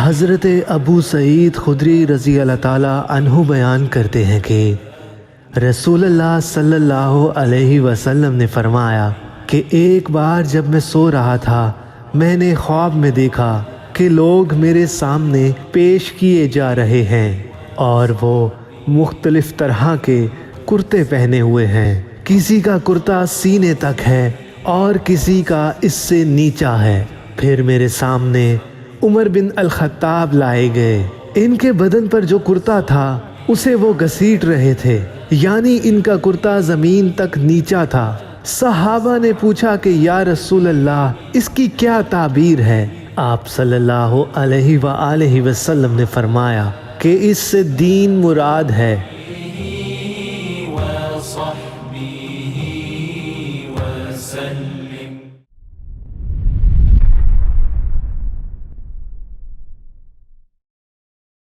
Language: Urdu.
حضرت ابو سعید خدری رضی اللہ تعالیٰ عنہ بیان کرتے ہیں کہ رسول اللہ صلی اللہ علیہ وسلم نے فرمایا کہ ایک بار جب میں سو رہا تھا میں نے خواب میں دیکھا کہ لوگ میرے سامنے پیش کیے جا رہے ہیں اور وہ مختلف طرح کے کرتے پہنے ہوئے ہیں۔ کسی کا کرتا سینے تک ہے اور کسی کا اس سے نیچا ہے۔ پھر میرے سامنے عمر بن الخطاب لائے گئے۔ ان کے بدن پر جو کرتا تھا اسے وہ گھسیٹ رہے تھے، یعنی ان کا کرتا زمین تک نیچا تھا۔ صحابہ نے پوچھا کہ یا رسول اللہ اس کی کیا تعبیر ہے؟ آپ صلی اللہ علیہ وآلہ وسلم نے فرمایا کہ اس سے دین مراد ہے۔